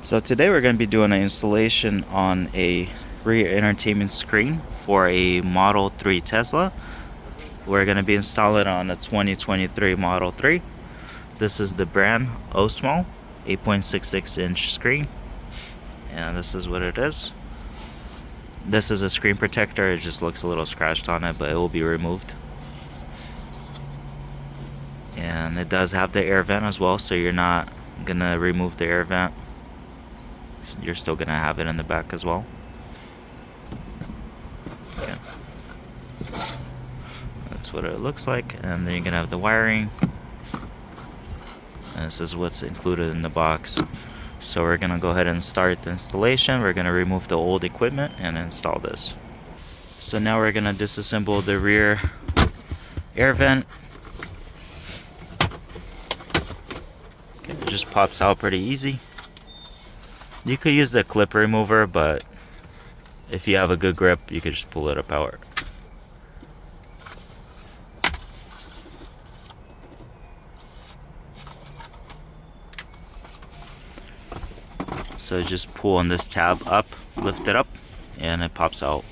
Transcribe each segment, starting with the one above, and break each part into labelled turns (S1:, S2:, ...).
S1: So today we're going to be doing an installation on a rear entertainment screen for a Model 3 Tesla. We're going to be installing it on a 2023 Model 3. This is the brand Osmo 8.66-inch screen, and this is what it is. This is a screen protector. It just looks a little scratched on it, but it will be removed. And it does have the air vent as well, so you're not gonna remove the air vent. You're still gonna have it in the back as well. Okay. That's what it looks like, and then you're gonna have the wiring. And this is what's included in the box. So we're gonna go ahead and start the installation. We're gonna remove the old equipment and install this. So now we're gonna disassemble the rear air vent. Okay, it just pops out pretty easy. You could use the clip remover, but if you have a good grip, you could just pull it apart. So just pull on this tab up, lift it up, and it pops out.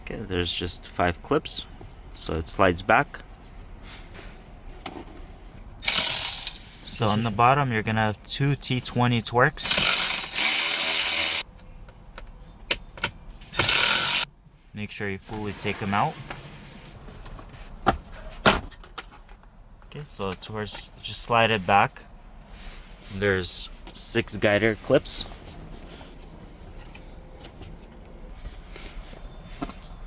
S1: Okay, there's just 5 clips, so it slides back. So on the bottom, you're gonna have 2 T20 Twerks. Make sure you fully take them out. Okay, so the Twerks, just slide it back. There's 6 guider clips.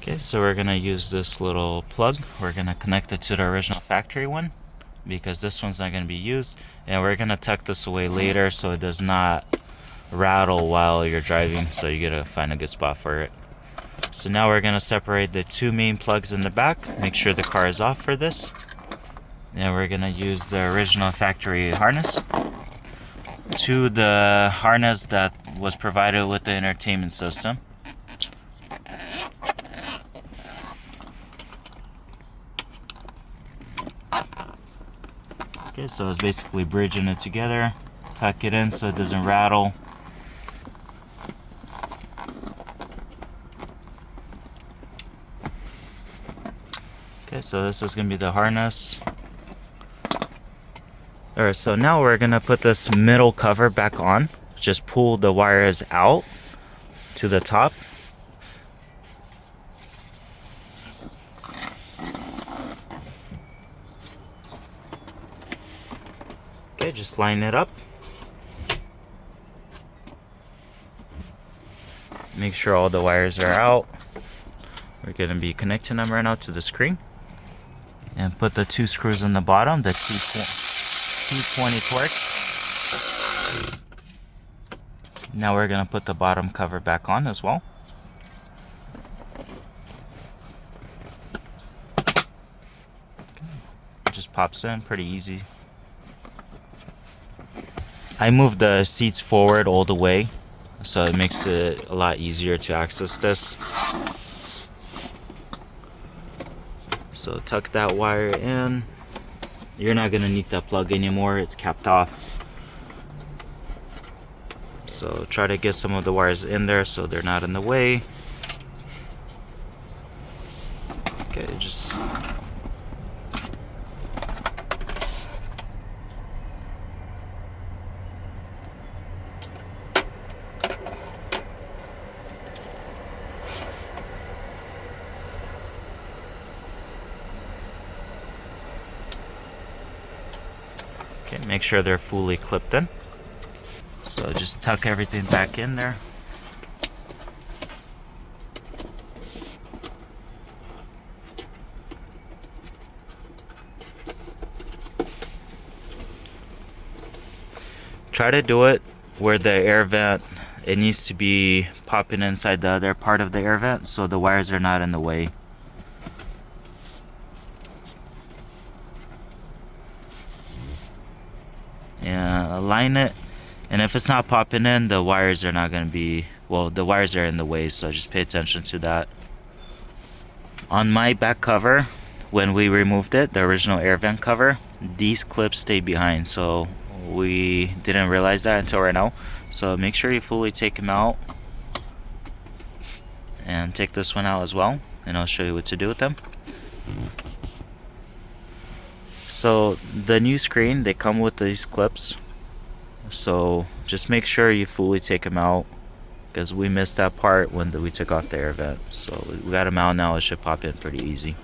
S1: Okay, so we're gonna use this little plug. We're gonna connect it to the original factory one because this one's not gonna be used, and we're gonna tuck this away later so it does not rattle while you're driving, so you gotta find a good spot for it. So now we're gonna separate the 2 main plugs in the back. Make sure the car is off for this. And we're gonna use the original factory harness to the harness that was provided with the entertainment system. Okay, so it's basically bridging it together. Tuck it in so it doesn't rattle. Okay, so this is gonna be the harness. Alright, so now we're gonna put this middle cover back on. Just pull the wires out to the top. Okay, just line it up. Make sure all the wires are out. We're going to be connecting them right now to the screen. And put the 2 screws in the bottom, the T20 Twerks. Now we're going to put the bottom cover back on as well. It just pops in, pretty easy. I moved the seats forward all the way, so it makes it a lot easier to access this. So tuck that wire in. You're not gonna need that plug anymore, it's capped off. So try to get some of the wires in there so they're not in the way. Okay, just make sure they're fully clipped in. So just tuck everything back in there. Try to do it where the air vent, it needs to be popping inside the other part of the air vent so the wires are not in the way. And align it, and if it's not popping in, the wires are not going to be, well, the wires are in the way, so just pay attention to that. On my back cover, when we removed it, the original air vent cover, these clips stay behind, so we didn't realize that until right now. So make sure you fully take them out, and take this one out as well, and I'll show you what to do with them. So the new screen, they come with these clips, so just make sure you fully take them out, because we missed that part when we took off the air vent. So we got them out now. It should pop in pretty easy.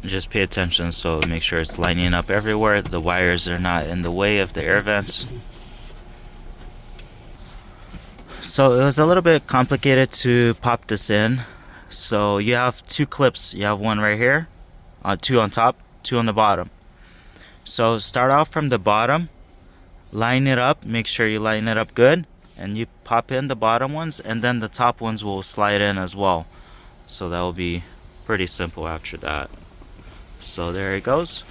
S1: Just pay attention, so make sure it's lining up everywhere. The wires are not in the way of the air vents. So it was a little bit complicated to pop this in. So you have two clips. You have one right here, two on top, two on the bottom. So start off from the bottom, line it up, make sure you line it up good, and you pop in the bottom ones, and then the top ones will slide in as well. So that will be pretty simple after that. So there it goes.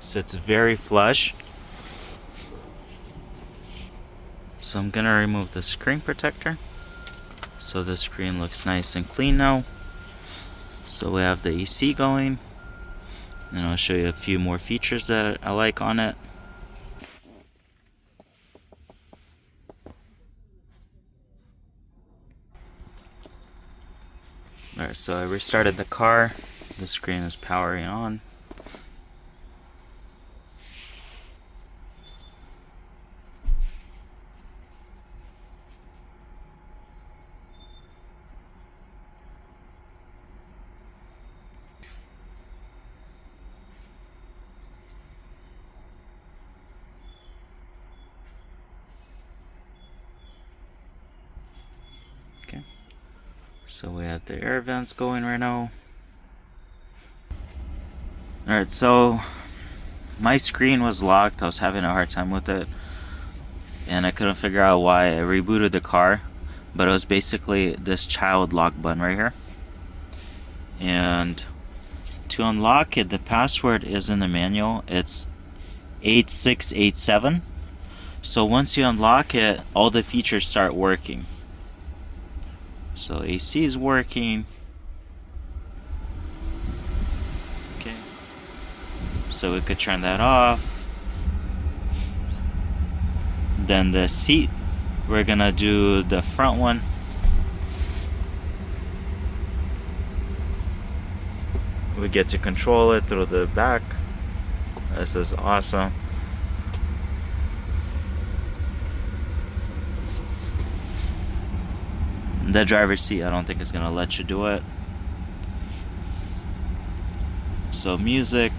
S1: Sits very flush. So I'm gonna remove the screen protector. So the screen looks nice and clean now. So we have the AC going, and I'll show you a few more features that I like on it. Alright, so I restarted the car. The screen is powering on. Okay, so we have the air vents going right now. Alright, so my screen was locked. I was having a hard time with it, and I couldn't figure out why. I rebooted the car, but it was basically this child lock button right here. And to unlock it, the password is in the manual. It's 8687. So once you unlock it, all the features start working. So AC is working. Okay. So we could turn that off. Then the seat, we're gonna do the front one. We get to control it through the back. This is awesome. The driver's seat, I don't think it's gonna let you do it. So music.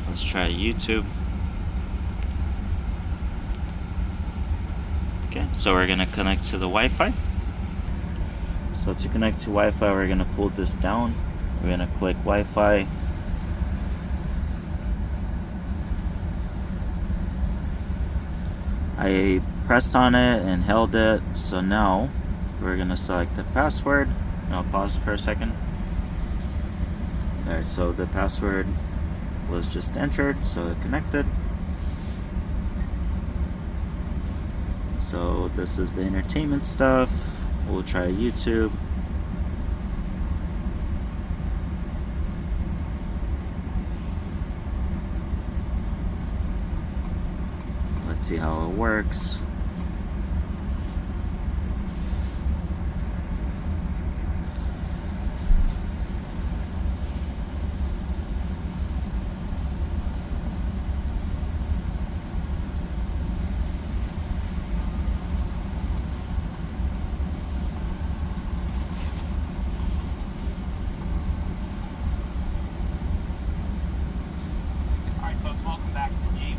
S1: Let's try YouTube. Okay, so we're gonna connect to the Wi-Fi. So to connect to Wi-Fi, we're gonna pull this down. We're gonna click Wi-Fi. I pressed on it and held it. So now we're gonna select the password. I'll pause for a second. Alright, so the password was just entered, so it connected. So this is the entertainment stuff. We'll try YouTube. Let's see how it works.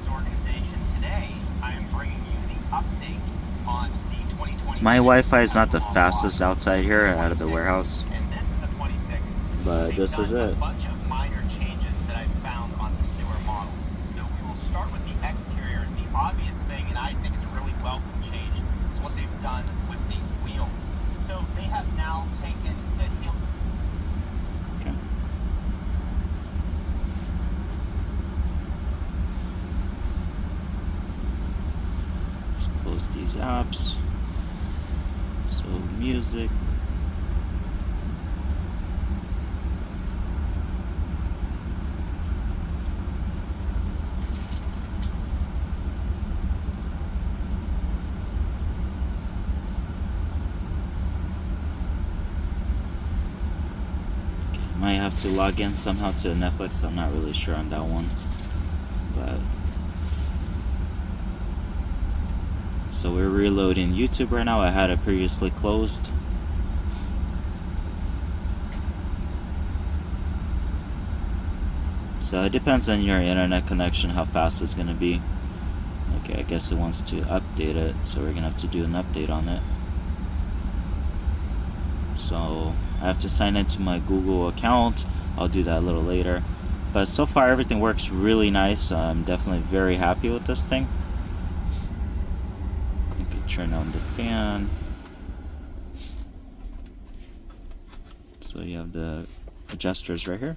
S2: organization. Today, I am bringing you the update on the 2026.
S1: My Wi-Fi is not the
S2: Tesla
S1: fastest
S2: Model.
S1: outside
S2: This
S1: here
S2: is a
S1: out of the
S2: 26,
S1: warehouse,
S2: and this is a 26.
S1: but
S2: They've
S1: this is
S2: done
S1: it.
S2: a bunch of minor changes that I've found on this newer model. So we will start with the exterior. The obvious thing, and I think is a really welcome change, is what they've done with these wheels. So they have now taken the heel.
S1: Okay. Let's close these apps. So music. Might have to log in somehow to Netflix. I'm not really sure on that one. But so we're reloading YouTube right now. I had it previously closed. So it depends on your internet connection how fast it's gonna be. Okay, I guess it wants to update it, so we're gonna have to do an update on it. So I have to sign into my Google account. I'll do that a little later. But so far everything works really nice. I'm definitely very happy with this thing. You can turn on the fan. So you have the adjusters right here.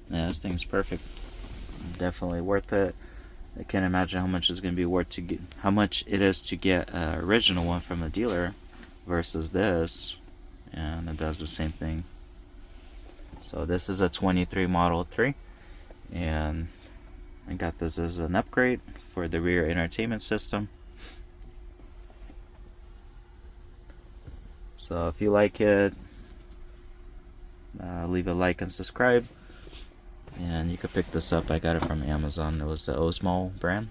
S1: Yeah, this thing's perfect. Definitely worth it. I can't imagine how much it's gonna be worth to get, how much it is to get an original one from the dealer versus this, and it does the same thing. So this is a 23 Model 3, and I got this as an upgrade for the rear entertainment system. So if you like it, leave a like and subscribe, and you can pick this up. I got it from Amazon. It was the Osmo brand.